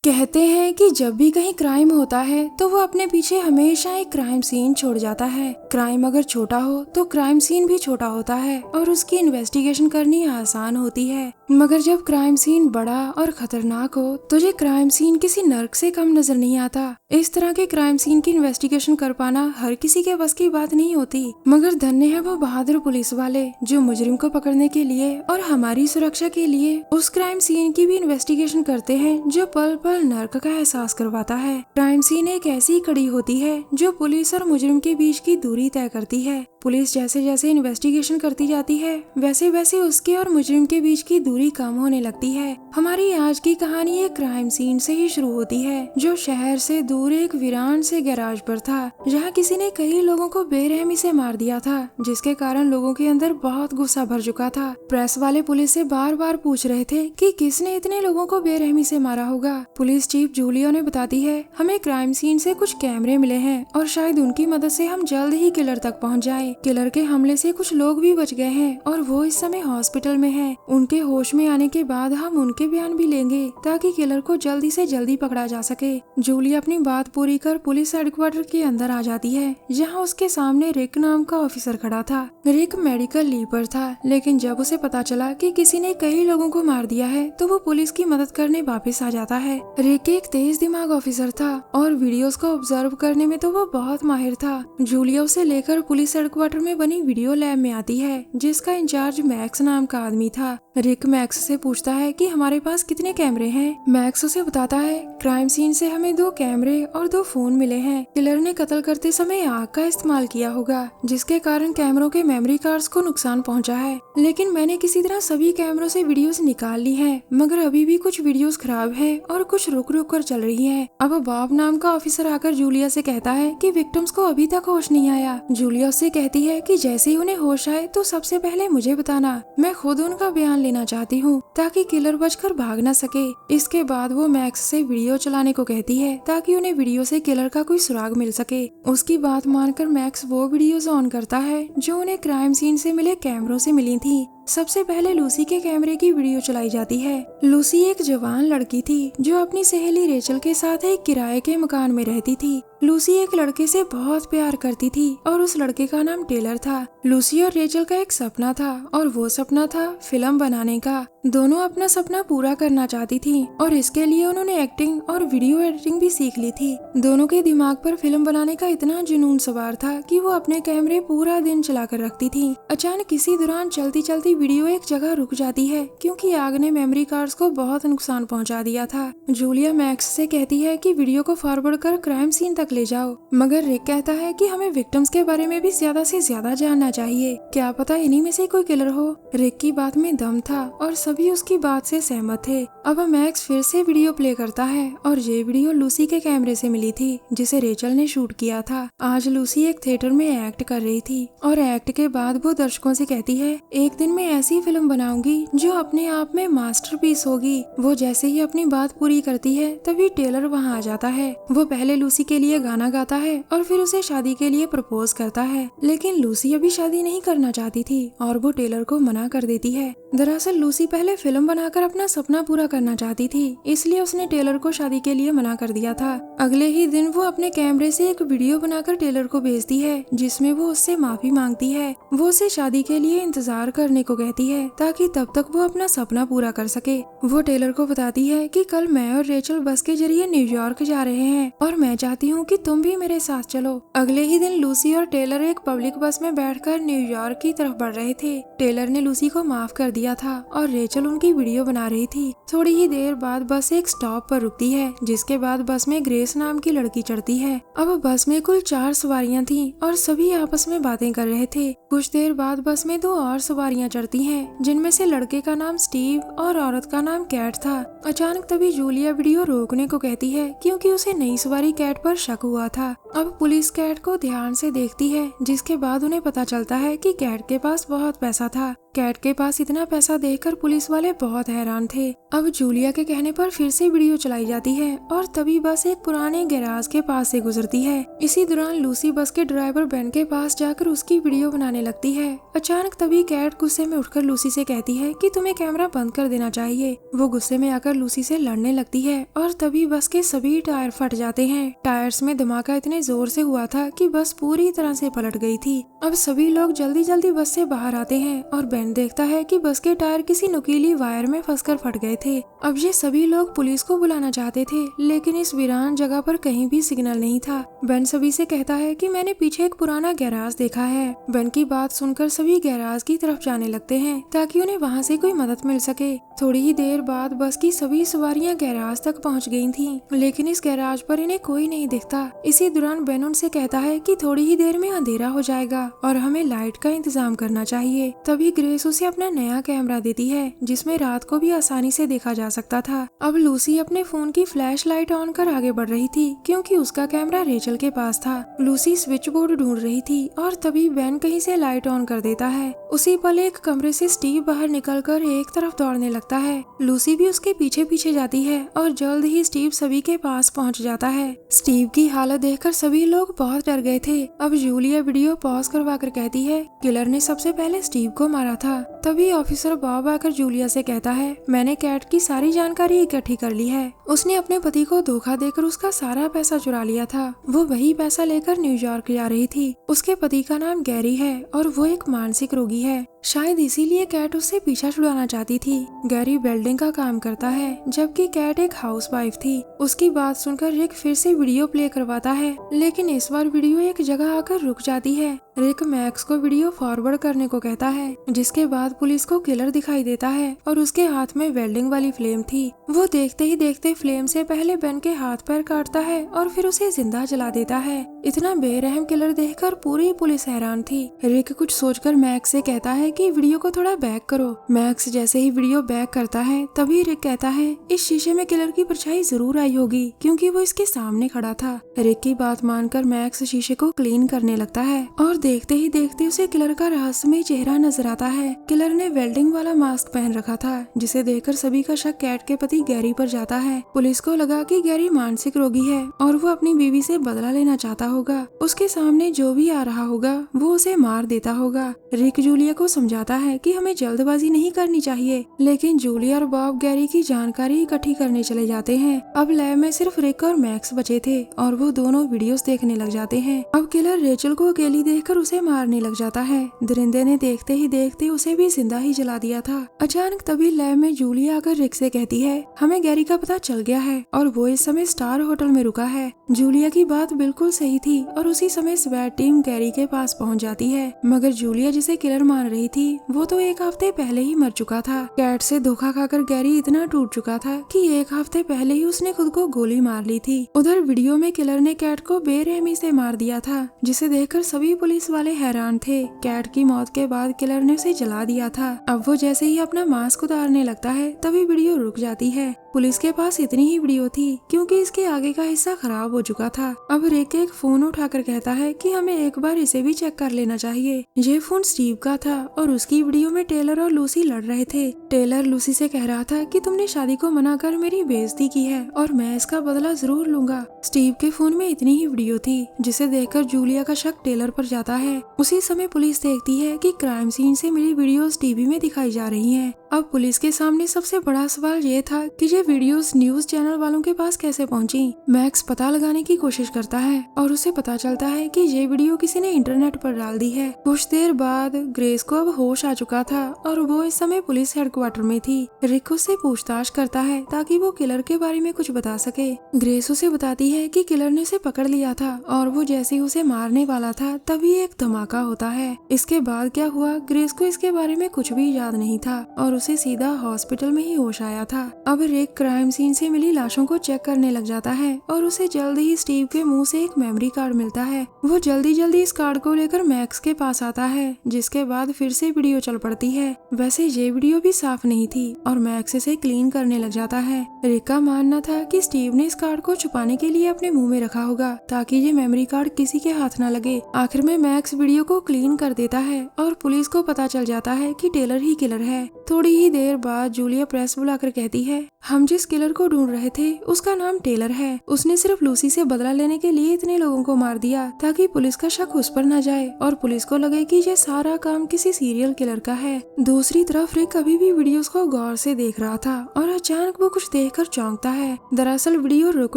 कहते हैं कि जब भी कहीं क्राइम होता है तो वो अपने पीछे हमेशा एक क्राइम सीन छोड़ जाता है। क्राइम अगर छोटा हो तो क्राइम सीन भी छोटा होता है और उसकी इन्वेस्टिगेशन करनी आसान होती है। मगर जब क्राइम सीन बड़ा और खतरनाक हो तो ये क्राइम सीन किसी नर्क से कम नजर नहीं आता। इस तरह के क्राइम सीन की इन्वेस्टिगेशन कर पाना हर किसी के बस की बात नहीं होती। मगर धन्य है वो बहादुर पुलिस वाले जो मुजरिम को पकड़ने के लिए और हमारी सुरक्षा के लिए उस क्राइम सीन की भी इन्वेस्टिगेशन करते हैं जो पल पल नर्क का एहसास करवाता है। क्राइम सीन एक ऐसी कड़ी होती है जो पुलिस और मुजरिम के बीच की दूरी तय करती है। पुलिस जैसे जैसे इन्वेस्टिगेशन करती जाती है वैसे वैसे उसके और मुजरिम के बीच की दूरी कम होने लगती है। हमारी आज की कहानी एक क्राइम सीन से ही शुरू होती है जो शहर से दूर एक वीरान से गैराज पर था, जहां किसी ने कई लोगों को बेरहमी से मार दिया था, जिसके कारण लोगों के अंदर बहुत गुस्सा भर चुका था। प्रेस वाले पुलिस से बार बार पूछ रहे थे कि किसने इतने लोगों को बेरहमी से मारा होगा। पुलिस चीफ जूलियो ने बताती है, हमें क्राइम सीन से कुछ कैमरे मिले हैं और शायद उनकी मदद से हम जल्द ही किलर तक पहुंच जाएं। किलर के हमले से कुछ लोग भी बच गए हैं और वो इस समय हॉस्पिटल में हैं। उनके होश में आने के बाद हम उनके बयान भी लेंगे ताकि किलर को जल्दी से जल्दी पकड़ा जा सके। जूली अपनी बात पूरी कर पुलिस हेडक्वार्टर के अंदर आ जाती है, जहां उसके सामने रिक नाम का ऑफिसर खड़ा था। रिक मेडिकल लीव पर था, लेकिन जब उसे पता चला कि किसी ने कई लोगों को मार दिया है तो वो पुलिस की मदद करने वापस आ जाता है। रिक एक तेज दिमाग ऑफिसर था और वीडियोस को ऑब्जर्व करने में तो वो बहुत माहिर था। जूलिया उसे लेकर पुलिस हेडक्वार्टर में बनी वीडियो लैब में आती है, जिसका इंचार्ज मैक्स नाम का आदमी था। रिक मैक्स से पूछता है कि हमारे पास कितने कैमरे हैं। मैक्स उसे बताता है, क्राइम सीन से हमें 2 कैमरे और 2 फोन मिले हैं। किलर ने कत्ल करते समय आग का इस्तेमाल किया होगा, जिसके कारण कैमरों के मेमोरी कार्ड्स को नुकसान पहुंचा है। लेकिन मैंने किसी तरह सभी कैमरों से वीडियोस निकाल ली हैं, मगर अभी भी कुछ वीडियोस खराब है और कुछ रुक रुक कर चल रही है। अब बॉब नाम का ऑफिसर आकर जूलिया से कहता है कि विक्टिम्स को अभी तक होश नहीं आया। जूलिया उससे कहती है कि जैसे ही उन्हें होश आए तो सबसे पहले मुझे बताना, मैं खुद उनका बयान लेना चाहती हूँ ताकि किलर बचकर भाग न सके। इसके बाद वो मैक्स से वीडियो चलाने को कहती है ताकि उन्हें वीडियो से किलर का कोई सुराग मिल सके। उसकी बात मानकर मैक्स वो वीडियोस ऑन करता है जो उन्हें क्राइम सीन से मिले कैमरों से मिली थी। सबसे पहले लूसी के कैमरे की वीडियो चलाई जाती है। लूसी एक जवान लड़की थी जो अपनी सहेली रेचल के साथ एक किराए के मकान में रहती थी। लूसी एक लड़के से बहुत प्यार करती थी और उस लड़के का नाम टेलर था। लूसी और रेचल का एक सपना था और वो सपना था फिल्म बनाने का। दोनों अपना सपना पूरा करना चाहती थी और इसके लिए उन्होंने एक्टिंग और वीडियो एडिटिंग भी सीख ली थी। दोनों के दिमाग पर फिल्म बनाने का इतना जुनून सवार था कि वो अपने कैमरे पूरा दिन चला कर रखती थी। अचानक किसी दौरान चलती चलती वीडियो एक जगह रुक जाती है क्योंकि आग ने मेमोरी कार्ड्स को बहुत नुकसान पहुंचा दिया था। जूलिया मैक्स से कहती है कि वीडियो को फॉरवर्ड कर क्राइम सीन तक ले जाओ, मगर रिक कहता है कि हमें विक्टिम्स के बारे में भी ज्यादा से ज्यादा जानना चाहिए, क्या पता इन्हीं में से कोई किलर हो। रिक की बात में दम था और सभी उसकी बात से सहमत थे। अब मैक्स फिर से वीडियो प्ले करता है और ये वीडियो लूसी के कैमरे से मिली थी जिसे रेचल ने शूट किया था। आज लूसी एक थिएटर में एक्ट कर रही थी और एक्ट के बाद वो दर्शकों से कहती है, एक दिन मैं ऐसी फिल्म बनाऊंगी जो अपने आप में मास्टरपीस होगी। वो जैसे ही अपनी बात पूरी करती है तभी टेलर वहाँ आ जाता है। वो पहले लूसी के लिए गाना गाता है और फिर उसे शादी के लिए प्रपोज करता है, लेकिन लूसी अभी शादी नहीं करना चाहती थी और वो टेलर को मना कर देती है। दरअसल लूसी पहले फिल्म बनाकर अपना सपना पूरा करना चाहती थी, इसलिए उसने टेलर को शादी के लिए मना कर दिया था। अगले ही दिन वो अपने कैमरे से एक वीडियो बनाकर टेलर को भेजती है जिसमें वो उससे माफी मांगती है। वो उसे शादी के लिए इंतजार करने को कहती है ताकि तब तक वो अपना सपना पूरा कर सके। वो टेलर को बताती है कि कल मैं और रेचल बस के जरिए न्यूयॉर्क जा रहे हैं और मैं चाहती हूँ कि तुम भी मेरे साथ चलो। अगले ही दिन लूसी और टेलर एक पब्लिक बस में बैठकर न्यूयॉर्क की तरफ बढ़ रहे थे। टेलर ने लूसी को माफ कर दिया था और रेचल उनकी वीडियो बना रही थी। थोड़ी ही देर बाद बस एक स्टॉप पर रुकती है, जिसके बाद बस में ग्रेस नाम की लड़की चढ़ती है। अब बस में कुल 4 सवारियां थी और सभी आपस में बातें कर रहे थे। कुछ देर बाद बस में 2 और सवारियां चढ़ती हैं, जिनमें से लड़के का नाम स्टीव और औरत का नाम कैट था। अचानक तभी जूलिया वीडियो रोकने को कहती है क्योंकि उसे नई सवारी कैट पर शक हुआ था। अब पुलिस कैट को ध्यान से देखती है, जिसके बाद उन्हें पता चलता है कि कैट के पास बहुत पैसा था। कैट के पास इतना पैसा देखकर पुलिस वाले बहुत हैरान थे। अब जूलिया के कहने पर फिर से वीडियो चलाई जाती है और तभी बस एक पुराने गैराज के पास से गुजरती है। इसी दौरान लूसी बस के ड्राइवर बेन के पास जाकर उसकी वीडियो बनाने लगती है। अचानक तभी कैट गुस्से में उठकर लूसी से कहती है कि तुम्हें कैमरा बंद कर देना चाहिए। वो गुस्से में आकर लूसी से लड़ने लगती है और तभी बस के सभी टायर फट जाते हैं। टायर्स में धमाका इतने जोर से हुआ था कि बस पूरी तरह से पलट गई थी। अब सभी लोग जल्दी जल्दी बस से बाहर आते हैं और बेन देखता है कि बस के टायर किसी नुकीली वायर में फंसकर फट गए थे। अब ये सभी लोग पुलिस को बुलाना चाहते थे, लेकिन इस वीरान जगह पर कहीं भी सिग्नल नहीं था। बेन सभी से कहता है कि मैंने पीछे एक पुराना गैराज देखा है। बेन की बात सुनकर सभी गैराज की तरफ जाने लगते हैं ताकि उन्हें वहाँ से कोई मदद मिल सके। थोड़ी ही देर बाद बस की सभी सवारियां गैराज तक पहुंच गई थीं, लेकिन इस गैराज पर इन्हें कोई नहीं दिखता। इसी दौरान बेन उनसे कहता है कि थोड़ी ही देर में अंधेरा हो जाएगा और हमें लाइट का इंतजाम करना चाहिए। तभी ग्रेस उसे अपना नया कैमरा देती है जिसमें रात को भी आसानी से देखा जा सकता था। अब लूसी अपने फोन की फ्लैश लाइट ऑन कर आगे बढ़ रही थी क्योंकि उसका कैमरा रेचल के पास था। लूसी स्विच बोर्ड ढूंढ रही थी और तभी बेन कहीं से लाइट ऑन कर देता है। उसी पल एक कमरे से स्टीव बाहर निकलकर एक तरफ दौड़ने लगता है। लूसी भी उसके पीछे पीछे जाती है और जल्द ही स्टीव सभी के पास पहुंच जाता है। स्टीव की हालत देखकर सभी लोग बहुत डर गए थे। अब जूलिया वीडियो पॉज करवा कर कहती है किलर ने सबसे पहले स्टीव को मारा था। तभी ऑफिसर बॉब आकर जूलिया से कहता है मैंने कैट की सारी जानकारी इकट्ठी कर ली है। उसने अपने पति को धोखा देकर उसका सारा पैसा चुरा लिया था। वो वही पैसा लेकर न्यूयॉर्क जा रही थी। उसके पति का नाम गैरी है और वो एक मानसिक रोगी है। शायद इसीलिए कैट उससे पीछा छुड़ाना चाहती थी। गैरी वेल्डिंग का काम करता है जबकि कैट एक हाउसवाइफ थी। उसकी बात सुनकर रिक फिर से वीडियो प्ले करवाता है, लेकिन इस बार वीडियो एक जगह आकर रुक जाती है। रिक मैक्स को वीडियो फॉरवर्ड करने को कहता है, जिसके बाद पुलिस को किलर दिखाई देता है और उसके हाथ में वेल्डिंग वाली फ्लेम थी। वो देखते ही देखते फ्लेम से पहले बेन के हाथ पैर काटता है और फिर उसे जिंदा जला देता है। इतना बेरहम किलर देखकर पूरी पुलिस हैरान थी। रिक कुछ सोचकर मैक्स से कहता है कि वीडियो को थोड़ा बैक करो। मैक्स जैसे ही वीडियो बैक करता है तभी रिक कहता है इस शीशे में किलर की परछाई जरूर आई होगी क्योंकि वो इसके सामने खड़ा था। रिक की बात मानकर मैक्स शीशे को क्लीन करने लगता है और देखते ही देखते उसे किलर का रहस्यमय चेहरा नजर आता है। किलर ने वेल्डिंग वाला मास्क पहन रखा था, जिसे देखकर सभी का शक कैट के पति गैरी पर जाता है। पुलिस को लगा कि गैरी मानसिक रोगी है और वो अपनी बीवी से बदला लेना चाहता होगा। उसके सामने जो भी आ रहा होगा वो उसे मार देता होगा। रिक जूलिया को समझाता है कि हमें जल्दबाजी नहीं करनी चाहिए, लेकिन जूलिया और बॉब गैरी की जानकारी इकट्ठी करने चले जाते हैं। अब लैब में सिर्फ रिक और मैक्स बचे थे और वो दोनों वीडियोस देखने लग जाते हैं। अब किलर रेचल को अकेली देखकर उसे मारने लग जाता है। दरिंदे ने देखते ही देखते उसे भी जिंदा ही जला दिया था। अचानक तभी लैब में जूलिया आकर रिक से कहती है हमें गैरी का पता चल गया है और वो इस समय स्टार होटल में रुका है। जूलिया की बात बिल्कुल सही थी और उसी समय स्वैट टीम गैरी के पास पहुंच जाती है, मगर जूलिया जिसे किलर मान रही थी वो तो एक हफ्ते पहले ही मर चुका था। कैट से धोखा खाकर गैरी इतना टूट चुका था कि एक हफ्ते पहले ही उसने खुद को गोली मार ली थी। उधर वीडियो में किलर ने कैट को बेरहमी से मार दिया था, जिसे देखकर सभी पुलिस वाले हैरान थे। कैट की मौत के बाद किलर ने उसे जला दिया था। अब वो जैसे ही अपना मास्क उतारने लगता है तभी वीडियो रुक जाती है। पुलिस के पास इतनी ही वीडियो थी क्योंकि इसके आगे का हिस्सा खराब हो चुका था। अब रिक एक फोन उठाकर कहता है कि हमें एक बार इसे भी चेक कर लेना चाहिए। ये फोन स्टीव का था और उसकी वीडियो में टेलर और लूसी लड़ रहे थे। टेलर लूसी से कह रहा था कि तुमने शादी को मना कर मेरी बेइज्जती की है और मैं इसका बदला जरूर लूंगा। स्टीव के फोन में इतनी ही वीडियो थी, जिसे देखकर जूलिया का शक टेलर पर जाता है। उसी समय पुलिस देखती है कि क्राइम सीन से मिली वीडियोस टीवी में दिखाई जा रही हैं। अब पुलिस के सामने सबसे बड़ा सवाल ये था कि ये वीडियोस न्यूज चैनल वालों के पास कैसे पहुंची। मैक्स पता लगाने की कोशिश करता है और उसे पता चलता है कि ये वीडियो किसी ने इंटरनेट पर डाल दी है। कुछ देर बाद ग्रेस को अब होश आ चुका था और वो इस समय पुलिस हेडक्वार्टर में थी। रिक उससे पूछताछ करता है ताकि वो किलर के बारे में कुछ बता सके। ग्रेस उसे बताती है कि किलर ने उसे पकड़ लिया था और वो जैसे ही उसे मारने वाला था तभी एक धमाका होता है। इसके बाद क्या हुआ, ग्रेस को इसके बारे में कुछ भी याद नहीं था और उसे सीधा हॉस्पिटल में ही होश आया था। अब रिक क्राइम सीन से मिली लाशों को चेक करने लग जाता है और उसे जल्द ही स्टीव के मुंह से एक मेमोरी कार्ड मिलता है। वो जल्दी जल्दी इस कार्ड को लेकर मैक्स के पास आता है, जिसके बाद फिर से वीडियो चल पड़ती है। वैसे ये वीडियो भी साफ नहीं थी और मैक्स इसे क्लीन करने लग जाता है। रिक का मानना था कि स्टीव ने इस कार्ड को छुपाने के लिए अपने मुंह में रखा होगा ताकि ये मेमोरी कार्ड किसी के हाथ न लगे। आखिर में मैक्स वीडियो को क्लीन कर देता है और पुलिस को पता चल जाता है कि टेलर ही किलर है। थोड़ी ही देर बाद जूलिया प्रेस बुलाकर कहती है, हम जिस किलर को ढूंढ रहे थे उसका नाम टेलर है। उसने सिर्फ लूसी से बदला लेने के लिए इतने लोगों को मार दिया ताकि पुलिस का शक उस पर न जाए और पुलिस को लगे कि ये सारा काम किसी सीरियल किलर का है। दूसरी तरफ रिक अभी भी वीडियोस को गौर से देख रहा था और अचानक वो कुछ देखकर चौंकता है। दरअसल वीडियो रुक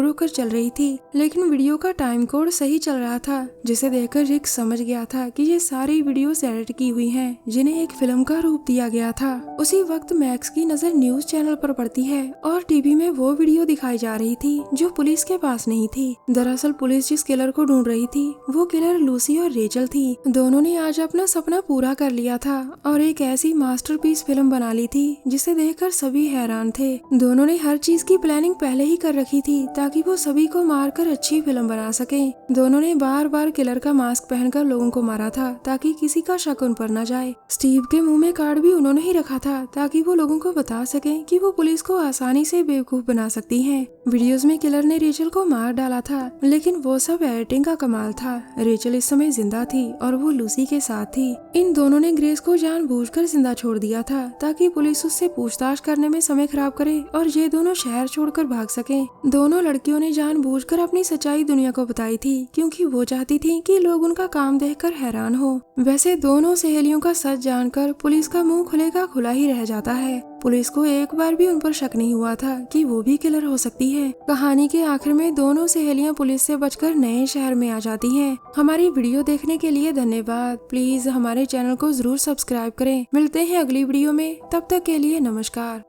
रुक कर चल रही थी, लेकिन वीडियो का टाइम कोड सही चल रहा था, जिसे देखकर रिक समझ गया था कि ये सारी वीडियोस एडिट की हुई हैं, जिन्हें एक फिल्म का रूप दिया गया था। उसी वक्त मैक्स की नजर न्यूज चैनल पर पड़ती है और टीवी में वो वीडियो दिखाई जा रही थी जो पुलिस के पास नहीं थी। दरअसल पुलिस जिस किलर को ढूंढ रही थी वो किलर लूसी और रेचल थी। दोनों ने आज अपना सपना पूरा कर लिया था और एक ऐसी मास्टरपीस फिल्म बना ली थी जिसे देखकर सभी हैरान थे। दोनों ने हर चीज की प्लानिंग पहले ही कर रखी थी ताकि वो सभी को मारकर अच्छी फिल्म बना सके। दोनों ने बार बार किलर का मास्क पहनकर लोगों को मारा था ताकि किसी का शक उन पर न जाए। स्टीव के मुंह में कार्ड भी उन्होंने ही रखा था ताकि वो लोगों को बता सके कि वो पुलिस को आसानी से बेवकूफ बना सकती हैं। वीडियोस में किलर ने रेचल को मार डाला था, लेकिन वो सब एडिटिंग का कमाल था। रेचल इस समय जिंदा थी और वो लूसी के साथ थी। इन दोनों ने ग्रेस को जानबूझकर जिंदा छोड़ दिया था ताकि पुलिस उससे पूछताछ करने में समय खराब करे और ये दोनों शहर छोड़कर भाग सके। दोनों लड़कियों ने जानबूझकर अपनी सच्चाई दुनिया को बताई थी क्योंकि वो चाहती थी कि लोग उनका काम देखकर हैरान हो। वैसे दोनों सहेलियों का सच जानकर पुलिस का मुंह खुले का खुला ही रह जाता है। पुलिस को एक बार भी उन पर शक नहीं हुआ था कि वो भी किलर हो सकती है। कहानी के आखिर में दोनों सहेलियां पुलिस से बचकर नए शहर में आ जाती हैं। हमारी वीडियो देखने के लिए धन्यवाद। प्लीज हमारे चैनल को जरूर सब्सक्राइब करें। मिलते हैं अगली वीडियो में, तब तक के लिए नमस्कार।